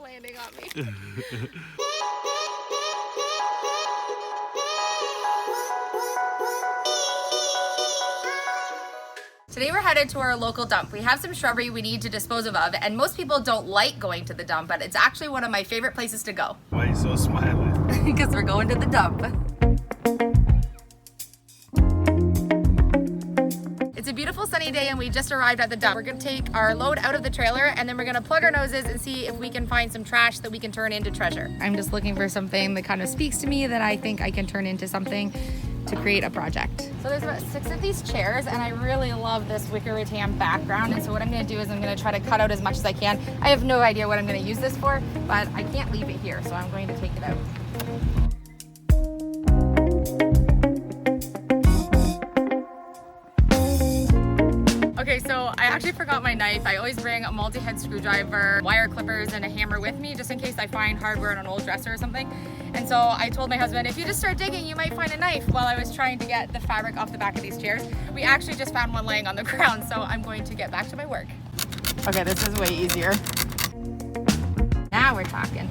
landing on me. Today we're headed to our local dump. We have some shrubbery we need to dispose of, and most people don't like going to the dump, but it's actually one of my favorite places to go. Why are you so smiling? Because we're going to the dump. It's a beautiful sunny day and we just arrived at the dump. We're gonna take our load out of the trailer and then we're gonna plug our noses and see if we can find some trash that we can turn into treasure. I'm just looking for something that kind of speaks to me that I think I can turn into something to create a project. So there's about 6 of these chairs and I really love this wicker rattan background, and so what I'm gonna do is I'm gonna try to cut out as much as I can. I have no idea what I'm gonna use this for, but I can't leave it here, so I'm going to take it out. Okay, so I actually forgot my knife. I always bring a multi-head screwdriver, wire clippers, and a hammer with me just in case I find hardware on an old dresser or something. And so I told my husband, if you just start digging, you might find a knife, while I was trying to get the fabric off the back of these chairs. We actually just found one laying on the ground, so I'm going to get back to my work. Okay, this is way easier. Now we're talking.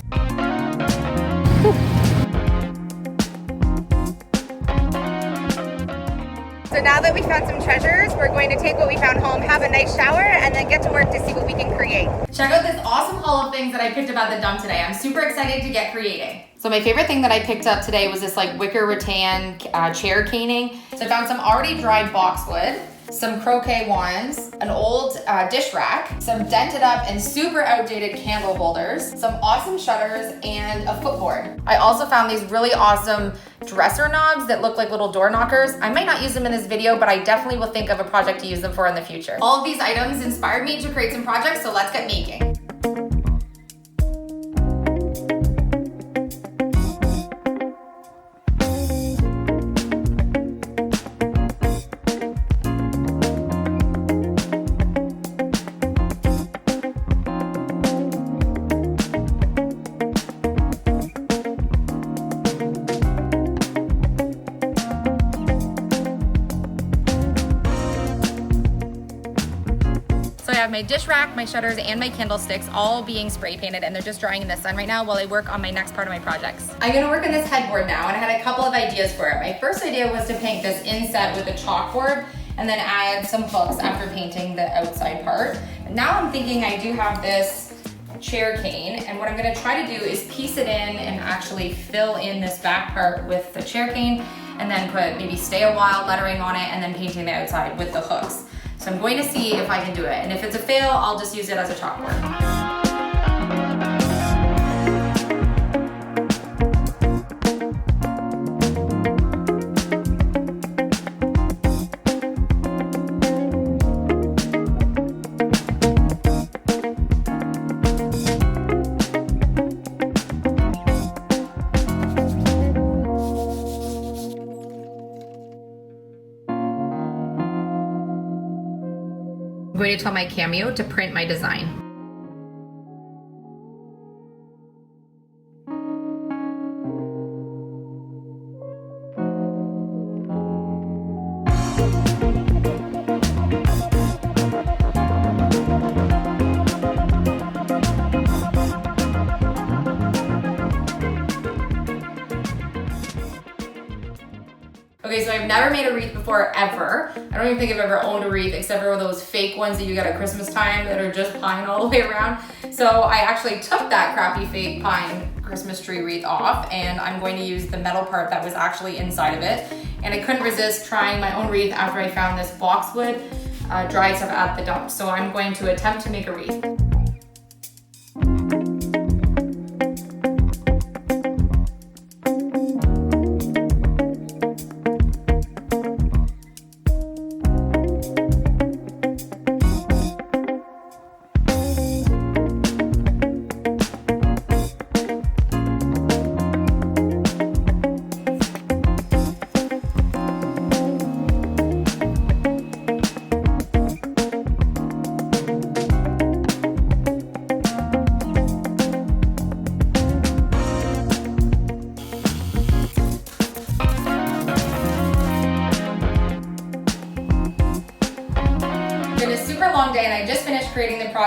So now that we found some treasures, we're going to take what we found home, have a nice shower, and then get to work to see what we can create. Check out this awesome haul of things that I picked up at the dump today. I'm super excited to get creating. So my favorite thing that I picked up today was this like wicker rattan chair caning. So I found some already dried boxwood, some croquet wands, an old dish rack, some dented up and super outdated candle holders, some awesome shutters, and a footboard. I also found these really awesome dresser knobs that look like little door knockers. I might not use them in this video, but I definitely will think of a project to use them for in the future. All of these items inspired me to create some projects, so let's get making. I have my dish rack, my shutters, and my candlesticks all being spray painted, and they're just drying in the sun right now while I work on my next part of my projects. I'm gonna work on this headboard now, and I had a couple of ideas for it. My first idea was to paint this inset with a chalkboard and then add some hooks after painting the outside part. And now I'm thinking I do have this chair cane, and what I'm gonna try to do is piece it in and actually fill in this back part with the chair cane, and then put maybe stay a while lettering on it, and then painting the outside with the hooks. So I'm going to see if I can do it. And if it's a fail, I'll just use it as a chalkboard. I'm going to tell my Cameo to print my design. Okay, so I've never made a wreath before, ever. I don't even think I've ever owned a wreath except for those fake ones that you get at Christmas time that are just pine all the way around. So I actually took that crappy fake pine Christmas tree wreath off, and I'm going to use the metal part that was actually inside of it. And I couldn't resist trying my own wreath after I found this boxwood dried stuff at the dump. So I'm going to attempt to make a wreath.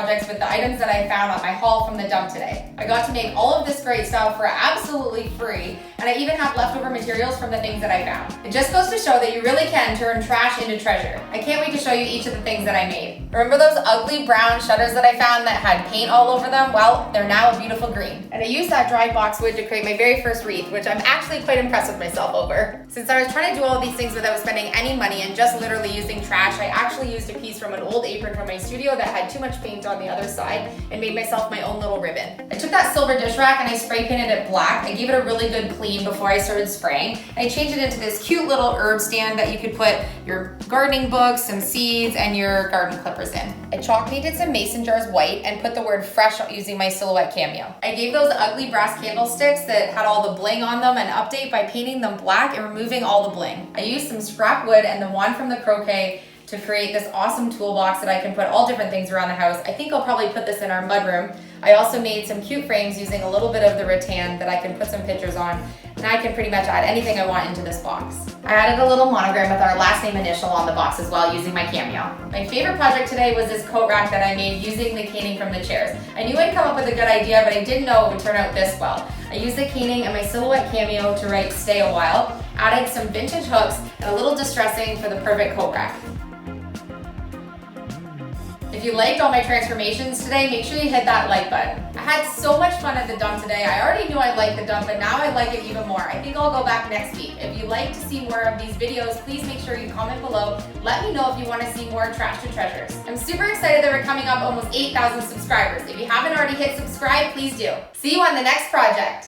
projects with the items that I found on my haul from the dump today. I got to make all of this great stuff for absolutely free, and I even have leftover materials from the things that I found. It just goes to show that you really can turn trash into treasure. I can't wait to show you each of the things that I made. Remember those ugly brown shutters that I found that had paint all over them? Well, they're now a beautiful green. And I used that dry boxwood to create my very first wreath, which I'm actually quite impressed with myself over. Since I was trying to do all of these things without spending any money and just literally using trash, I actually used a piece from an old apron from my studio that had too much paint on the other side and made myself my own little ribbon. I took that silver dish rack and I spray painted it black. I gave it a really good clean before I started spraying. And I changed it into this cute little herb stand that you could put your gardening books, some seeds, and your garden clippers in. I chalk painted some mason jars white and put the word fresh using my silhouette cameo. I gave those ugly brass candlesticks that had all the bling on them an update by painting them black and removing all the bling. I used some scrap wood and the wand from the croquet to create this awesome toolbox that I can put all different things around the house. I think I'll probably put this in our mudroom. I also made some cute frames using a little bit of the rattan that I can put some pictures on, and I can pretty much add anything I want into this box. I added a little monogram with our last name initial on the box as well using my cameo. My favorite project today was this coat rack that I made using the caning from the chairs. I knew I'd come up with a good idea, but I didn't know it would turn out this well. I used the caning and my silhouette cameo to write "Stay a While," added some vintage hooks and a little distressing for the perfect coat rack. If you liked all my transformations today, make sure you hit that like button. I had so much fun at the dump today. I already knew I liked the dump, but now I like it even more. I think I'll go back next week. If you'd like to see more of these videos, please make sure you comment below. Let me know if you want to see more Trash to Treasures. I'm super excited that we're coming up almost 8,000 subscribers. If you haven't already hit subscribe, please do. See you on the next project.